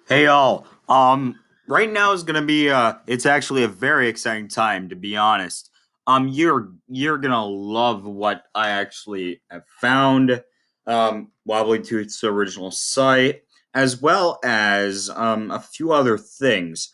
Hey y'all. Right now is gonna be it's actually a very exciting time to be honest. You're gonna love what I actually have found. Wobbly Tooth's original site, as well as a few other things.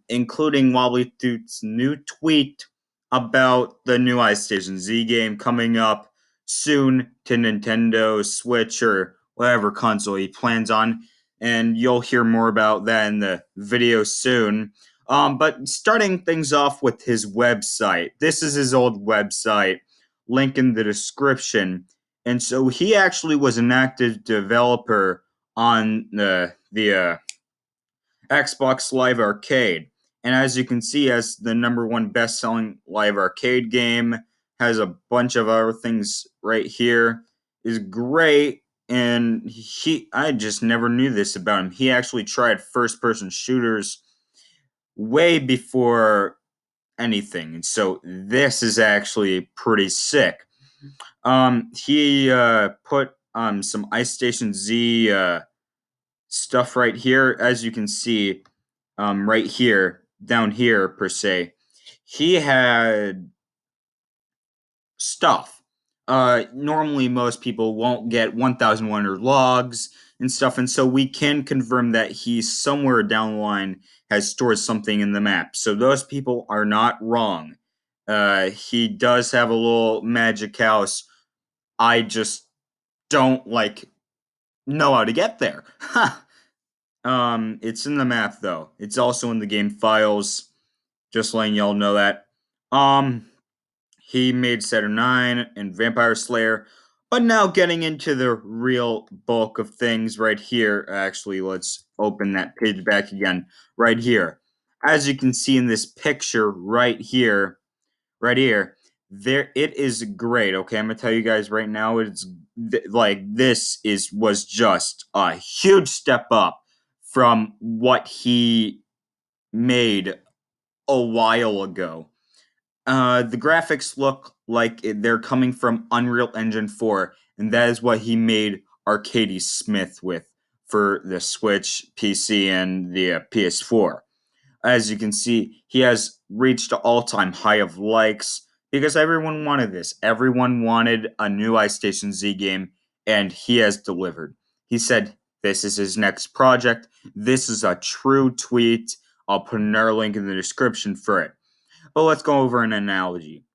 Including Wobbly Tooth's new tweet about the new iStation Z game coming up soon to Nintendo Switch or whatever console he plans on, and you'll hear more about that in the video soon. But starting things off with his website. This is his old website, link in the description. And so he actually was an active developer on the Xbox Live Arcade. And as you can see, as the number one best-selling live arcade game, has a bunch of other things right here, is great. And I just never knew this about him. He actually tried first-person shooters way before anything, and so this is actually pretty sick. He put some Ice Station Z stuff right here, as you can see, right here, down here per se. He had stuff. Normally, most people won't get 1,100 logs and stuff, and so we can confirm that he somewhere down the line has stored something in the map. So those people are not wrong. He does have a little magic house. I just don't know how to get there. It's in the map though. It's also in the game files. Just letting y'all know that. Um, he made Saturn 9 and Vampire Slayer. But now getting into the real bulk of things right here. Actually, let's open that page back again. Right here. As you can see in this picture right here, there it is great. Okay, I'm gonna tell you guys right now, this is was just a huge step up from what he made a while ago. The graphics look like they're coming from Unreal Engine 4, and that is what he made Arcady Smith with for the Switch, PC, and the PS4. As you can see, he has reached an all-time high of likes because everyone wanted this. Everyone wanted a new iStation Z game, and he has delivered. He said this is his next project. This is a true tweet. I'll put another link in the description for it. But let's go over an analogy.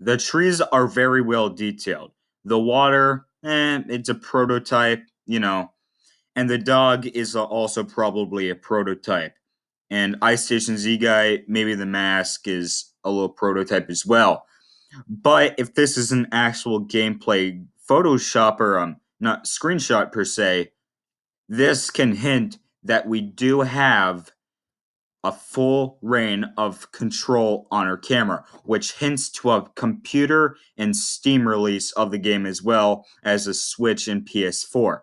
The trees are very well detailed. The water, it's a prototype, and the dog is also probably a prototype. And Ice Station Z Guy, maybe the mask is a little prototype as well. But if this is an actual gameplay Photoshop or not screenshot per se, this can hint that we do have a full reign of control on our camera, which hints to a computer and Steam release of the game as well as a Switch and PS4.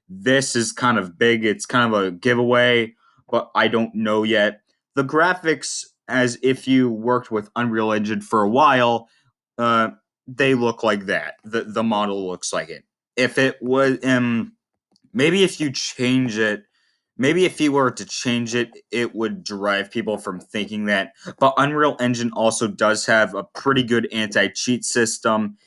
This is kind of big. It's kind of a giveaway, but I don't know yet. The graphics, as if you worked with Unreal Engine for a while, uh, they look like that. The model looks like it. If it was, maybe if you change it, maybe if you were to change it, it would drive people from thinking that. But Unreal Engine also does have a pretty good anti-cheat system,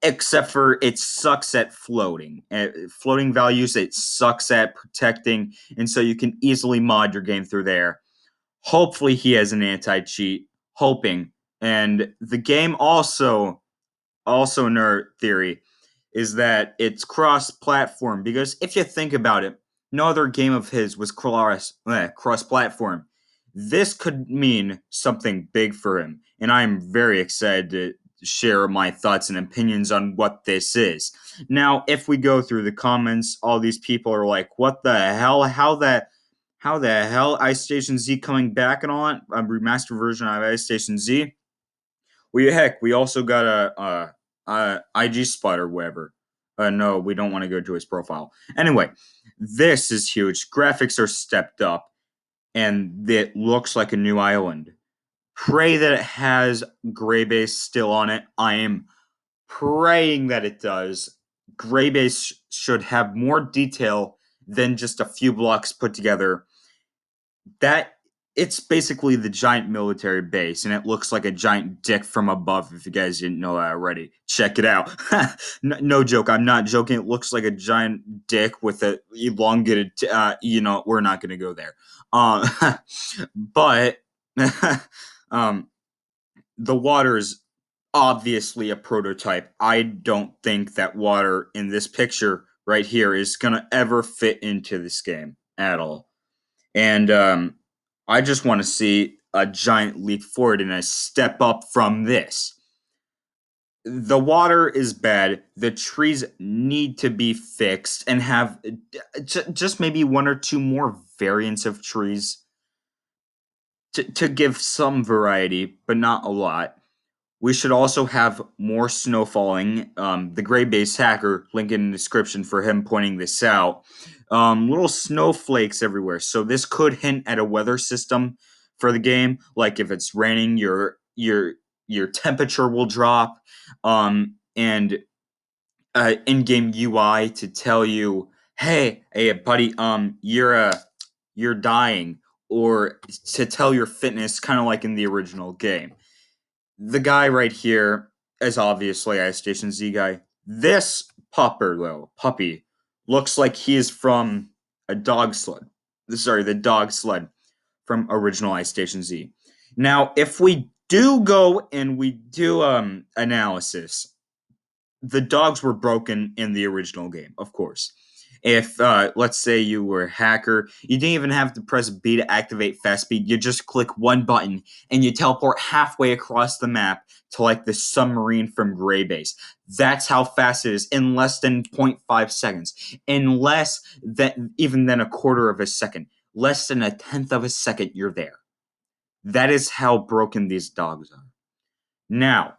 except for it sucks at floating. Floating values, it sucks at protecting, and so you can easily mod your game through there. Hopefully he has an anti-cheat, hoping. And the game also nerd theory is that it's cross-platform, because if you think about it, no other game of his was cross-platform. This could mean something big for him, and I'm very excited to share my thoughts and opinions on what this is. Now, if we go through the comments, all these people are like, "What the hell? How the hell? Ice Station Z coming back and all that? A remastered version of Ice Station Z?" We also got a IG spot or whatever. No, we don't want to go to his profile. Anyway, this is huge. Graphics are stepped up, and it looks like a new island. Pray that it has gray base still on it. I am praying that it does. Gray base should have more detail then just a few blocks put together. That it's basically the giant military base, and it looks like a giant dick from above. If you guys didn't know that already, check it out. No joke, I'm not joking. It looks like a giant dick with a elongated. We're not gonna go there. Um, but um, the water is obviously a prototype. I don't think that water in this picture right here is gonna ever fit into this game at all. And I just want to see a giant leap forward and a step up from this. The water is bad. The trees need to be fixed and have just maybe one or two more variants of trees to give some variety, but not a lot. We should also have more snow falling. The Gray Base Hacker, link in the description for him pointing this out. Little snowflakes everywhere. So this could hint at a weather system for the game. Like if it's raining, your temperature will drop. And in-game UI to tell you, hey, buddy, you're dying, or to tell your fitness, kind of like in the original game. The guy right here is obviously a Station Z guy. This puppy, looks like he is from a dog sled. Sorry, the dog sled from original Ice Station Z. Now, if we do go and we do analysis, the dogs were broken in the original game, of course. If let's say you were a hacker, you didn't even have to press B to activate fast speed. You just click one button and you teleport halfway across the map to like the submarine from Gray Base. That's how fast it is in less than 0.5 seconds. In less than even than a quarter of a second. Less than a tenth of a second, you're there. That is how broken these dogs are. Now,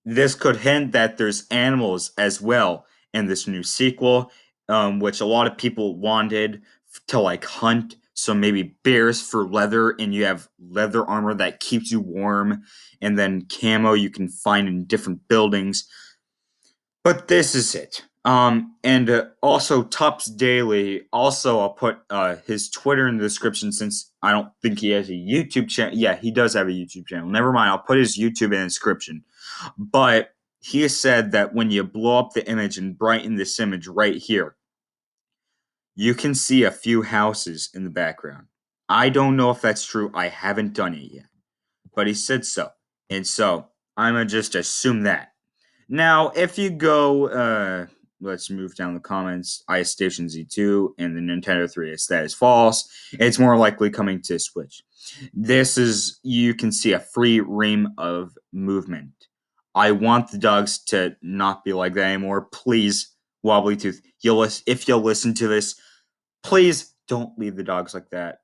this could hint that there's animals as well in this new sequel, which a lot of people wanted to like hunt. So maybe bears for leather, and you have leather armor that keeps you warm, and then camo you can find in different buildings. But this is it. And also Tups Daily. Also, I'll put his Twitter in the description since I don't think he has a YouTube channel. Yeah, he does have a YouTube channel. Never mind. I'll put his YouTube in the description. But he has said that when you blow up the image and brighten this image right here, you can see a few houses in the background. I don't know if that's true. I haven't done it yet. But he said so. And so I'm going to just assume that. Now, if you go, let's move down the comments. Ice Station Z2 and the Nintendo 3DS, that is false. It's more likely coming to Switch. This is, you can see a free reign of movement. I want the dogs to not be like that anymore. Please, Wobbly Tooth, if you'll listen to this, please don't leave the dogs like that.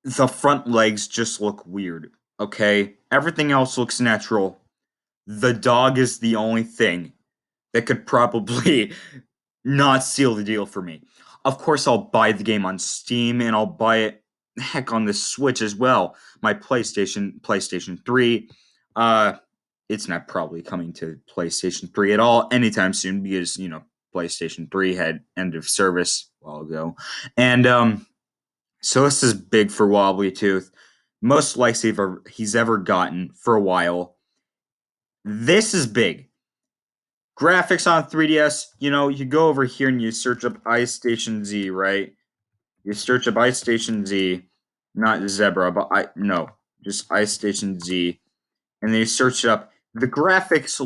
The front legs just look weird, okay? Everything else looks natural. The dog is the only thing that could probably not seal the deal for me. Of course, I'll buy the game on Steam, and I'll buy it, heck, on the Switch as well. My PlayStation 3. It's not probably coming to PlayStation 3 at all anytime soon because, PlayStation 3 had end of service a while ago. And so this is big for Wobbly Tooth. Most likes he's ever gotten for a while. This is big. Graphics on 3DS, you go over here and you search up Ice Station Z, right? You search up Ice Station Z, not Zebra, but just Ice Station Z, and then you search it up. The graphics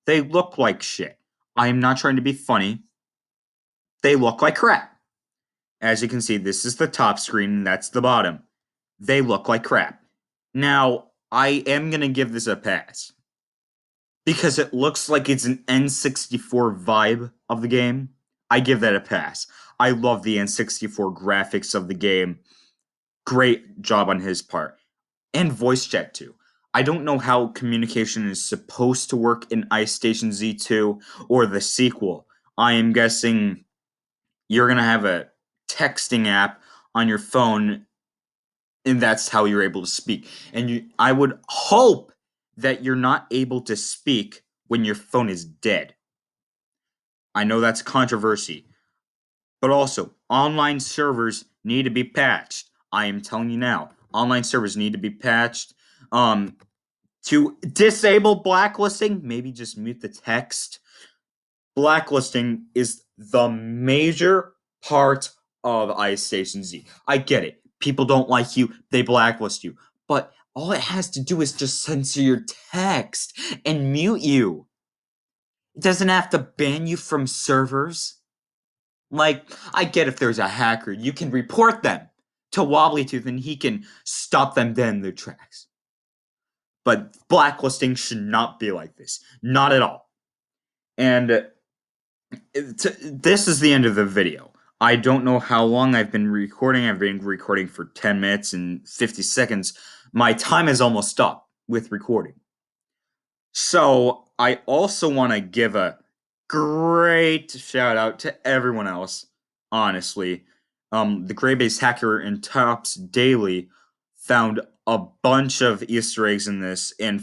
they look like shit. I am not trying to be funny. They look like crap. As you can see, this is the top screen and that's the bottom. They look like crap. Now, I am gonna give this a pass because it looks like it's an N64 vibe of the game. I give that a pass. I love the N64 graphics of the game. Great job on his part. And voice chat too. I don't know how communication is supposed to work in Ice Station Z2 or the sequel. I am guessing you're going to have a texting app on your phone and that's how you're able to speak. And I would hope that you're not able to speak when your phone is dead. I know that's controversy, but also online servers need to be patched. I am telling you now, online servers need to be patched. Um, to disable blacklisting, maybe just mute the text. Blacklisting is the major part of Ice Station Z. I get it. People don't like you, they blacklist you. But all it has to do is just censor your text and mute you. It doesn't have to ban you from servers. Like, I get if there's a hacker, you can report them to Wobblytooth and he can stop them dead in their tracks. But blacklisting should not be like this. Not at all. And this is the end of the video. I don't know how long I've been recording. I've been recording for 10 minutes and 50 seconds. My time is almost up with recording. So I also want to give a great shout out to everyone else, honestly. The Gray Base Hacker and Tops Daily found a bunch of Easter eggs in this and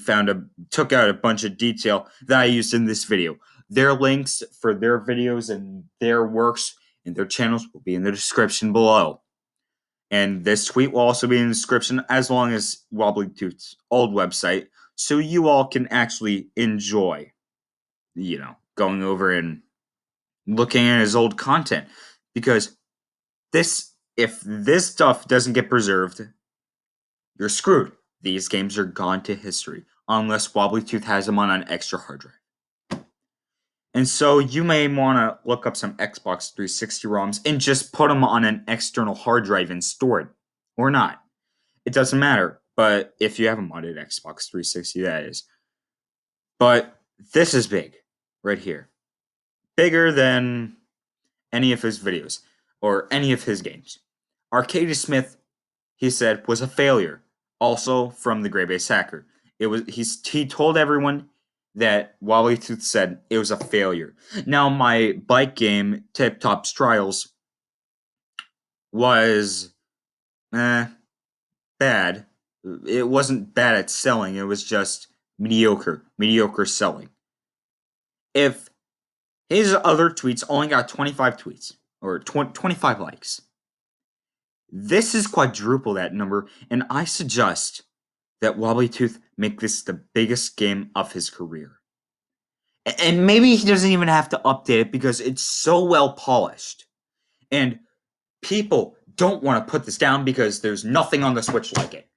took out a bunch of detail that I used in this video. Their links for their videos and their works and their channels will be in the description below. And this tweet will also be in the description, as long as Wobblytooth's old website, so you all can actually enjoy, going over and looking at his old content. Because if this stuff doesn't get preserved, you're screwed. These games are gone to history, unless Wobblytooth has them on an extra hard drive. And so you may want to look up some Xbox 360 ROMs and just put them on an external hard drive and store it. Or not. It doesn't matter. But if you have a modded Xbox 360, that is. But this is big. Right here. Bigger than any of his videos. Or any of his games. Arcady Smith, he said, was a failure. Also from the Gray Base Hacker. He told everyone that Wobblytooth said it was a failure. Now, my bike game, Tip Top Trials, was bad. It wasn't bad at selling, it was just mediocre selling. If his other tweets only got 25 tweets, or 25 likes, this is quadruple that number, and I suggest that Wobblytooth make this the biggest game of his career. And maybe he doesn't even have to update it because it's so well polished. And people don't want to put this down because there's nothing on the Switch like it.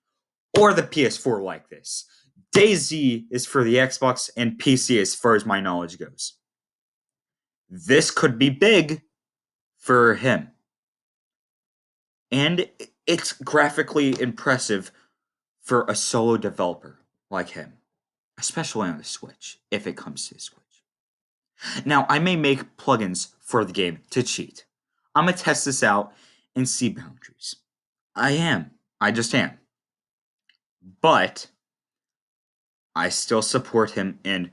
Or the PS4 like this. DayZ is for the Xbox and PC as far as my knowledge goes. This could be big for him. And it's graphically impressive for a solo developer like him. Especially on the Switch, if it comes to the Switch. Now, I may make plugins for the game to cheat. I'm going to test this out and see boundaries. I am. I just am. But I still support him, and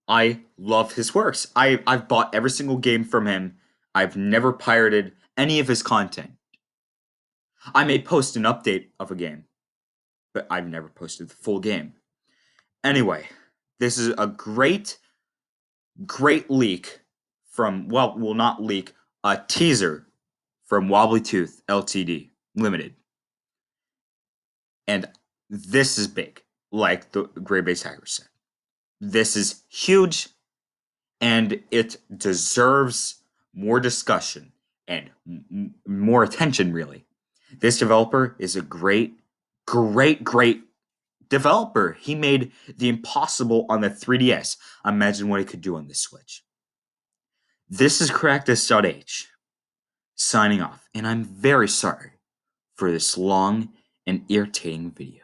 I love his works. I've bought every single game from him. I've never pirated any of his content. I may post an update of a game, but I've never posted the full game. Anyway, this is a great leak from, not leak, a teaser from Wobblytooth Ltd. Limited. And this is big, like the Gray Base Hacker said. This is huge, and it deserves more discussion and more attention, really. This developer is a great developer. He made the impossible on the 3DS. Imagine what he could do on the Switch. This is Cactus.h signing off, and I'm very sorry for this long and irritating video.